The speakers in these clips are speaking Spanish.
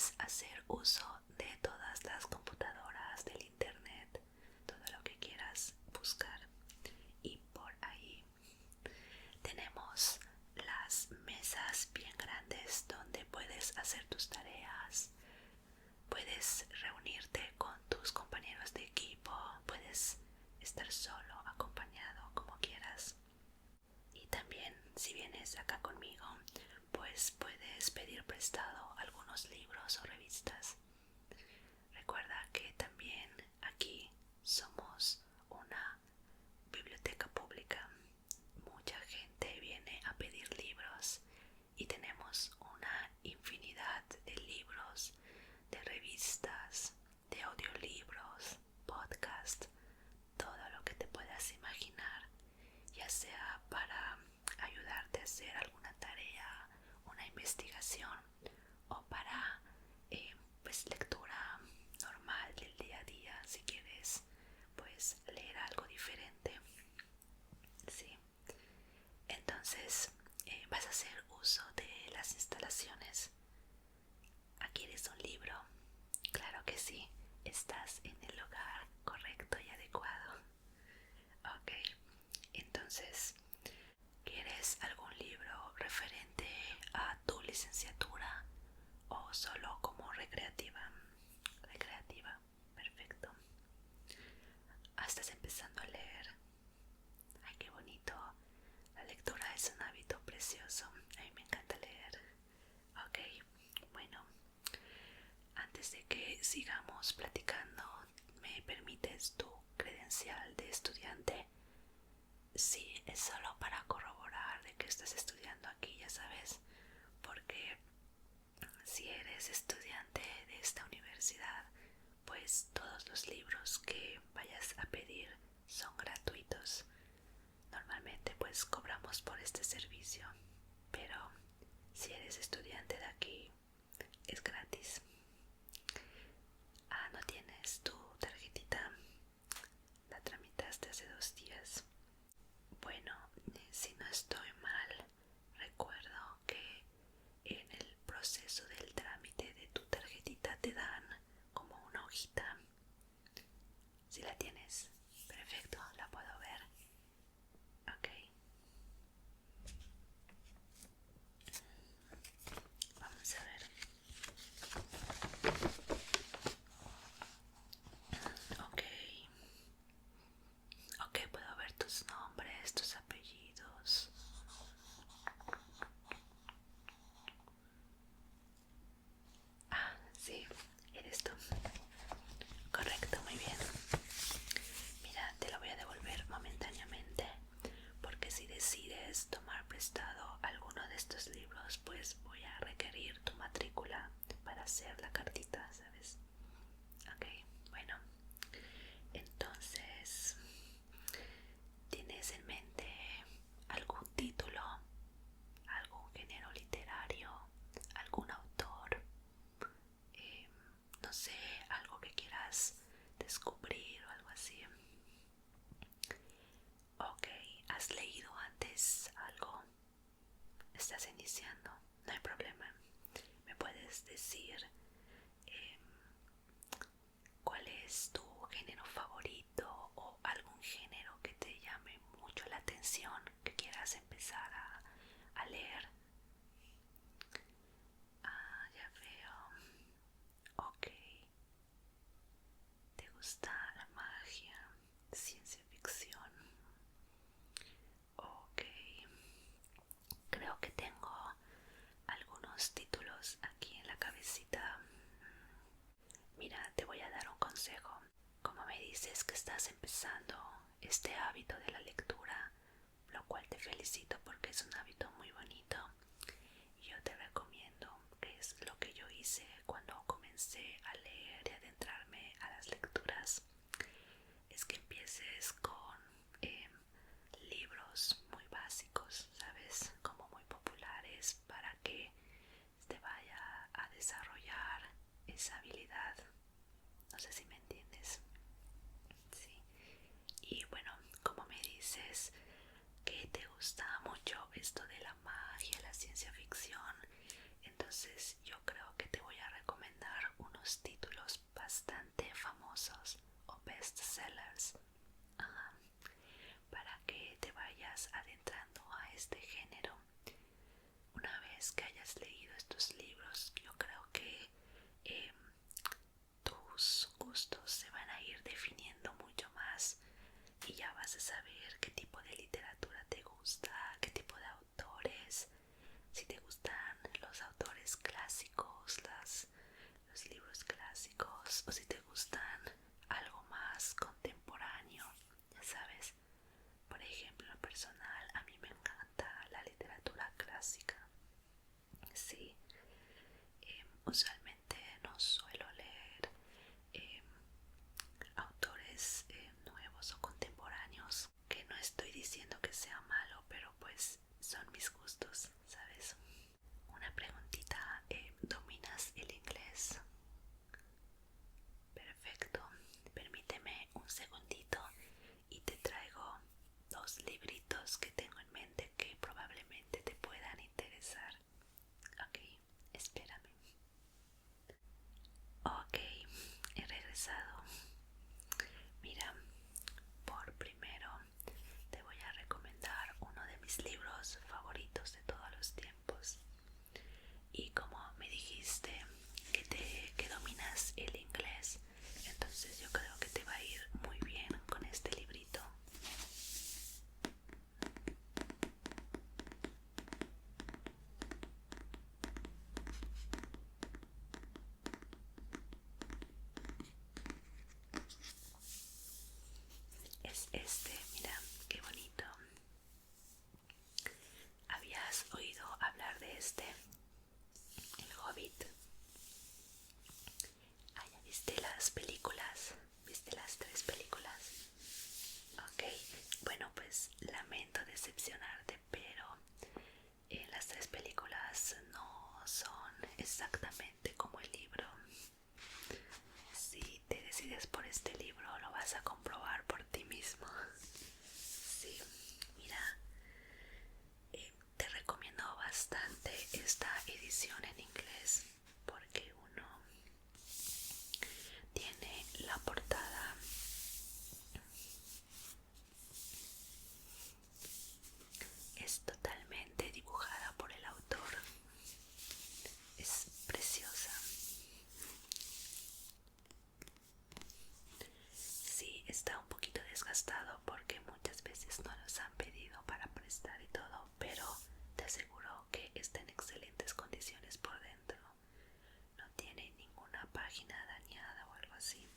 puedes hacer uso de todas las computadoras, del internet, todo lo que quieras buscar. Y por ahí tenemos las mesas bien grandes donde puedes hacer tus tareas, puedes reunirte con tus compañeros de equipo, puedes estar solo, acompañado, como quieras. Y también, si vienes acá conmigo, pues puedes pedir prestado algunos libros o revistas. Recuerda que también aquí somos una biblioteca pública. Mucha gente viene a pedir libros y tenemos una infinidad de libros, de revistas, de audiolibros, podcast, todo lo que te puedas imaginar, ya sea para ayudarte a hacer alguna tarea, una investigación, o para pues lectura normal del día a día, si quieres pues leer algo diferente. Sí. Entonces vas a hacer uso de las instalaciones. ¿Quieres un libro? Claro que sí, estás en el lugar correcto y adecuado. Ok, entonces, ¿quieres algún libro referente a tu licenciatura o solo como recreativa? Recreativa, perfecto. Estás empezando a leer. Ay, qué bonito. La lectura es un hábito precioso. A mí me encanta leer. Ok, bueno, antes de que sigamos platicando, ¿me permites tu credencial de estudiante? Sí, es solo para corroborar de que estás estudiando aquí, ya sabes, porque si eres estudiante de esta universidad, pues todos los libros que vayas a pedir son gratuitos. Normalmente pues cobramos por este servicio, pero si eres estudiante de aquí es gratis. ¿No tienes tu tarjetita? La tramitaste hace 2 días. Bueno, si no estoy mal, recuerdo que en el proceso del trámite de tu tarjetita te dan como una hojita. Si la tienes, perfecto, la puedo ver. Ok. Vamos a ver. Ok. Ok, puedo ver tus nombres, tus apellidos. Sí, eres tú. Correcto, muy bien. Mira, te lo voy a devolver momentáneamente, porque si decides tomar prestado alguno de estos libros, pues voy a requerir tu matrícula para hacer la cartita, ¿sabes? Ok, bueno, entonces, ¿tienes en mente algún título, algún género literario, algún autor? No sé, algo que quieras descubrir o algo así. Ok, ¿has leído antes algo? ¿Estás iniciando? No hay problema. ¿Me puedes decir cuál es tu género favorito o algún género que te llame mucho la atención, que quieras empezar a leer? Ya veo. Ok. ¿Te gusta la magia, ciencia ficción? Ok. Creo que tengo algunos títulos aquí en la cabecita. Mira, te voy a dar un consejo. Como me dices que estás empezando este hábito de la lectura, lo cual te felicito porque es un hábito muy bonito, yo te recomiendo, que es lo que yo hice cuando comencé a leer y adentrarme a las lecturas, es que empieces con libros muy básicos, ¿sabes? Como muy populares, para que te vaya a desarrollar esa habilidad. No sé si me entiendes. Sí. Y bueno, como me dices que te gusta mucho esto de la magia, la ciencia ficción, entonces yo creo que te voy a recomendar usualmente no suelo leer eh, autores nuevos o contemporáneos, que no estoy diciendo que sea malo, pero pues son mis gustos, ¿sabes? Una preguntita, ¿dominas el inglés? Perfecto, permíteme un segundito y te traigo dos libritos que tengo en mente que probablemente te puedan interesar. Ok, espérame. Ok, he regresado. Mira, por primero te voy a recomendar uno de mis libros favoritos de todos los tiempos. Y como me dijiste que dominas el inglés, entonces yo creo que te va a ir muy bien con este librito. Es este, mira, qué bonito. ¿Habías oído hablar de este? El Hobbit. Ah, ¿ya viste las películas? ¿Viste las 3 películas? Ok, bueno, pues lamento decepcionarte, pero las 3 películas no son exactamente como el libro. Si te decides por este libro, lo vas a comprobar por ti mismo. Sí, mira, te recomiendo bastante esta edición en inglés porque uno tiene la portada es totalmente dibujada por el autor, es preciosa. Sí, está un poquito desgastado porque muchas veces no los han pedido para prestar y todo, pero te aseguro que está en excelentes condiciones por dentro. No tiene ninguna página dañada o algo así.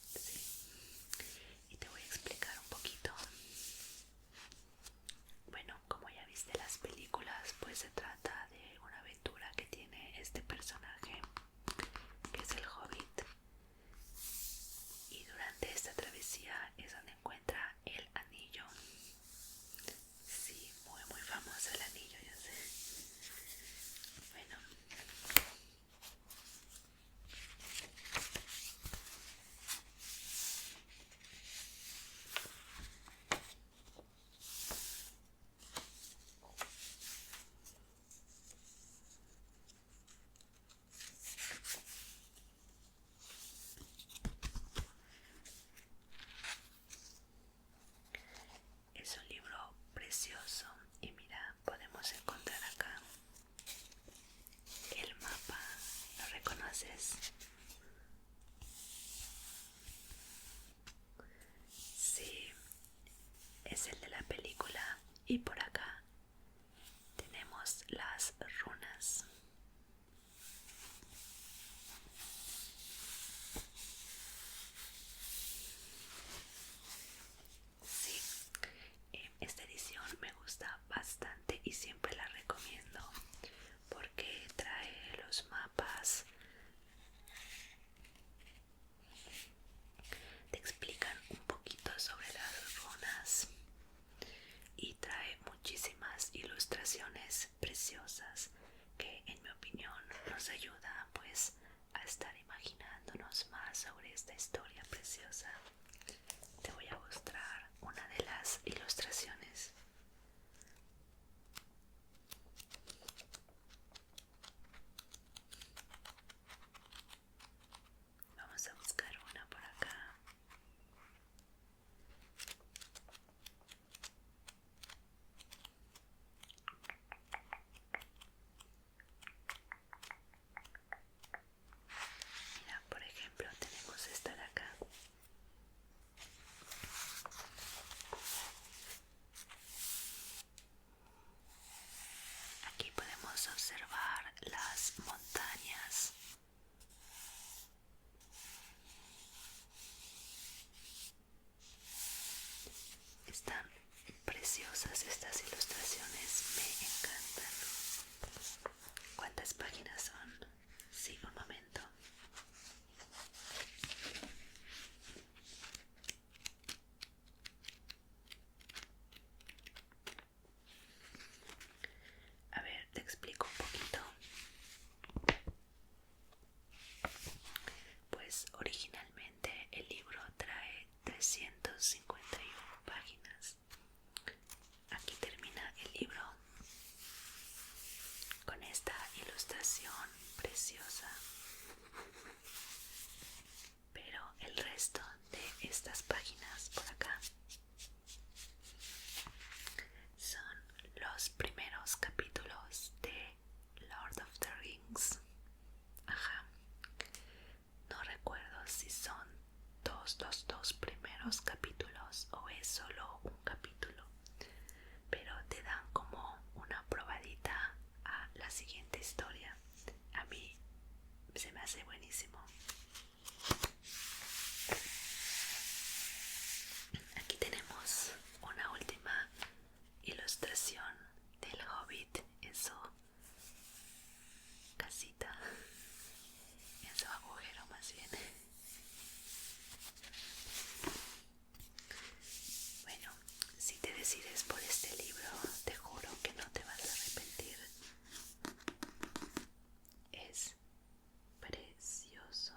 Sí. Y te voy a explicar un poquito. Bueno, como ya viste las películas, pues se trata de una aventura que tiene este personaje, que es el Hobbit. Y durante esta travesía es donde encuentra el anillo. Sí, muy muy famoso el anillo, ya sé. Bueno, es un libro precioso y mira, podemos encontrar acá el mapa. ¿Lo reconoces? Sí, es el de la película. Y por acá tenemos las runas. Sí, esta edición me gusta bastante y siempre la recomiendo porque trae los mapas, te explican un poquito sobre las runas y trae ilustración preciosa, pero el resto de estas páginas por acá son los primeros capítulos de Lord of the Rings. Ajá, no recuerdo si son dos primeros capítulos o es solo un capítulo, pero te dan como una probadita a la siguiente historia. A mí se me hace buenísimo. Aquí tenemos una última ilustración del Hobbit en su casita, en su agujero más bien. Bueno, si te decides por este libro, te juro que no te vas a arrepentir. Es precioso.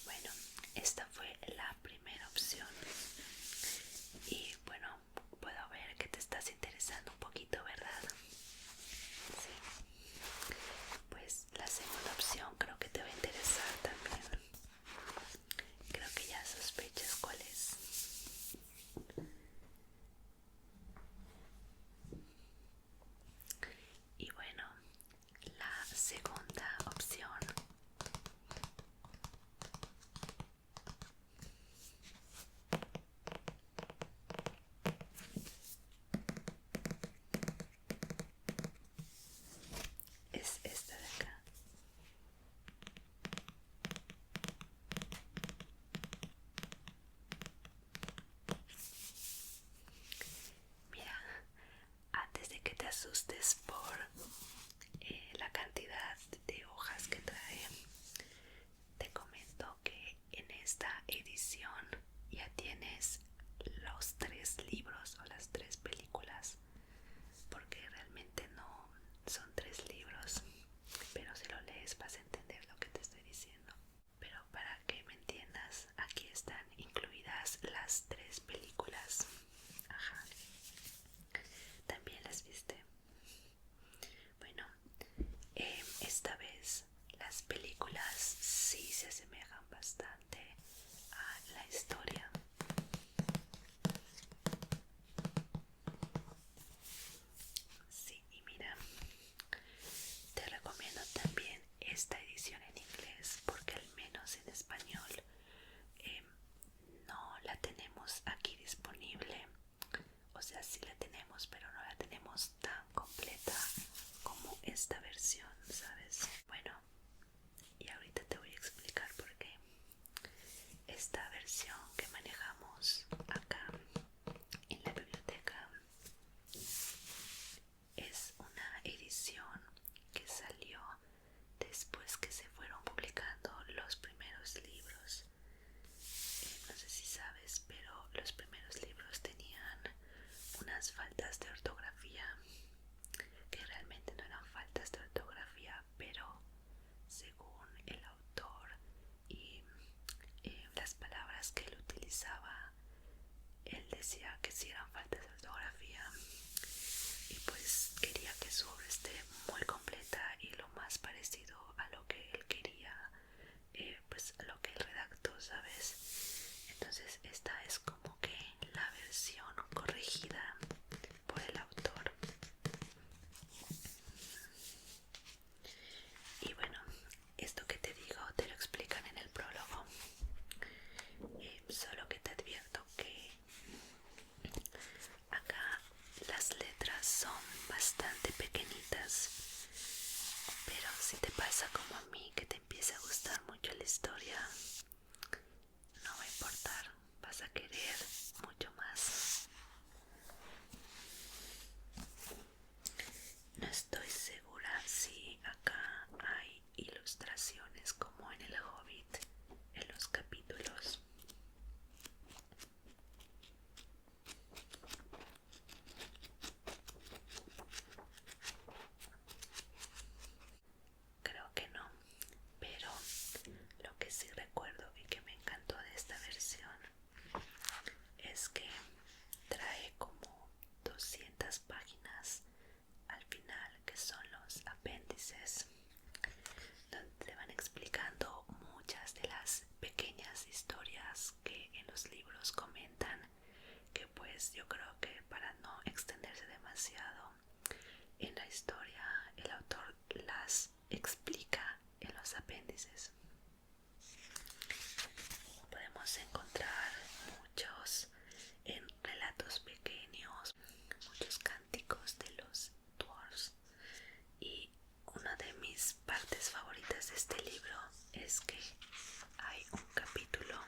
Bueno, esta fue la primera opción y bueno, puedo ver que te estás interesando un poquito, ¿verdad? Sí. Pues la segunda opción creo que te va a interesar también. Creo que ya sospechas cuál es. Y bueno, la segunda opción es esta de acá. Mira, antes de que te asustes por la cantidad de hojas que trae, te comento que en esta edición ya tienes los 3 libros o las 3 películas, porque realmente no son 3 libros, pero si lo lees vas a entender lo que te estoy diciendo. Pero para que me entiendas, aquí están incluidas las 3 películas. Ajá. ¿También las viste? Bueno, esta vez las películas sí se asemejan bastante a la historia. Sí, y mira, te recomiendo también esta edición en inglés porque al menos en español no la tenemos aquí disponible. O sea, sí la tenemos, pero no la tenemos tan completa como esta versión, ¿sabes? Bueno, y ahorita te voy a explicar por qué. Esta versión que manejamos acá en la biblioteca es una edición que salió después que se fueron publicando los primeros libros. No sé si sabes, pero los primeros libros tenían unas faltas de ortografía que realmente no eran faltas de ortografía, pero según el autor y las palabras que él utilizaba, él decía que sí eran faltas de ortografía y pues quería que su obra esté muy completa y lo más parecido a lo que él quería, pues a lo que él redactó, ¿sabes? Entonces esta es como que la versión corregida por el autor. Y bueno, esto que te digo te lo explican en el prólogo, solo que te advierto que acá las letras son bastante pequeñitas, pero si te pasa como a mí que te empieza a gustar mucho la historia, no va a importar, vas yo creo que para no extenderse demasiado en la historia, el autor las explica en los apéndices. Podemos encontrar muchos en relatos pequeños, muchos cánticos de los dwarfs. Y una de mis partes favoritas de este libro es que hay un capítulo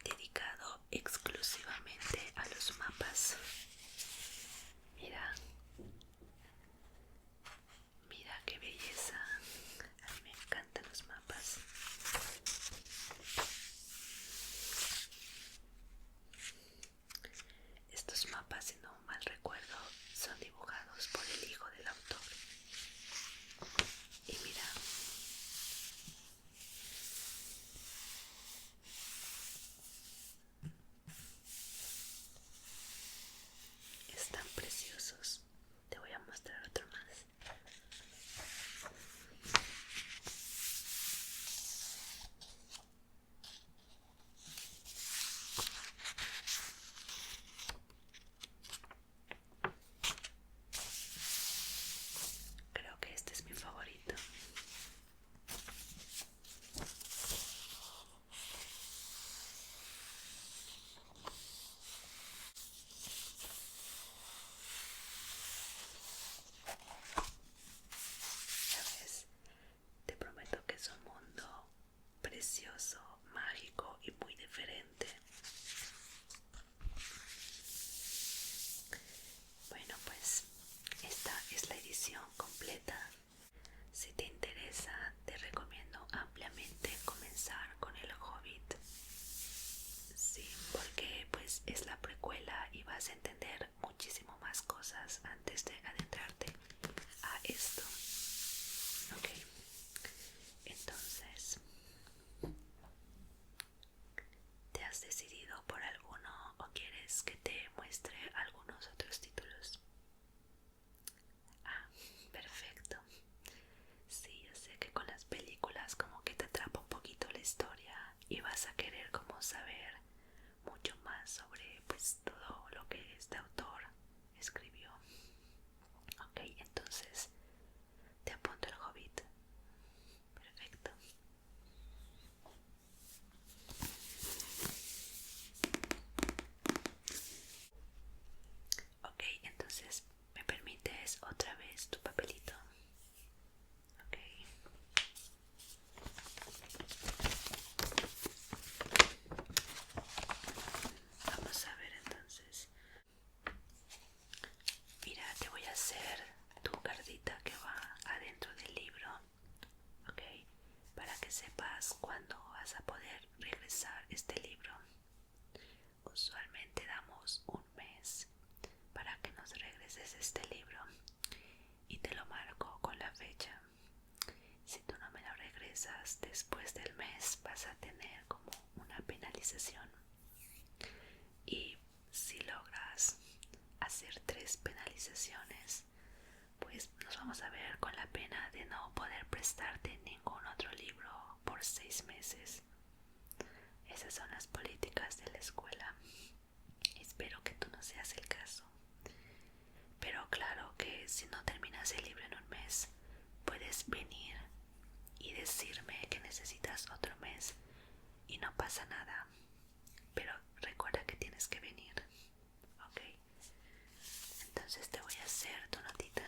dedicado exclusivamente a los mapas. Mira, mira qué belleza. A mí me encantan los mapas. Estos mapas, si no mal recuerdo, son dibujados por el hijo del autor. Y mira, están preciosos. Te voy a mostrar otro más. Creo que este es mi favorito. ¿Sabes? Te prometo que es un mundo precioso, mágico y muy diferente. Bueno, pues esta es la edición completa. Si te interesa, te recomiendo ampliamente comenzar con El Hobbit. Sí, porque pues es la precuela y vas a entender muchísimo más cosas antes de adentrarte a esto. Ok, entonces, ¿te has decidido por alguno o quieres que te muestre algunos otros títulos? Ah, perfecto. Sí, yo sé que con las películas como que te atrapa un poquito la historia y vas a querer como saber mucho más sobre pues todo lo que este autor escribió. Ok, entonces te apunto El Hobbit. Perfecto. Ok, entonces me permites otra vez tu papelito. Ok. Vamos a ver entonces. Mira, te voy a hacer tu cartita que va adentro del libro. Ok, para que sepas cuándo vas a poder regresar este libro. Usualmente damos un mes para que nos regreses este libro y te lo marco con la fecha. Si tú no me lo regresas después del mes, vas a tener como una penalización. Y si logras hacer 3 penalizaciones, pues nos vamos a ver con la pena de no poder prestarte ningún otro libro por 6 meses. Esas son las políticas de la escuela. Espero que tú no seas el caso. Pero claro que si no terminas el libro en un mes, puedes venir y decirme que necesitas otro mes y no pasa nada. Pero recuerda que tienes que venir. Ok. Entonces te voy a hacer tu notita.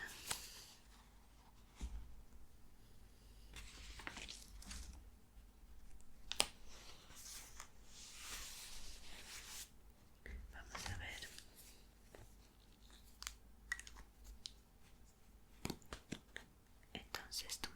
Vamos a ver. Entonces tu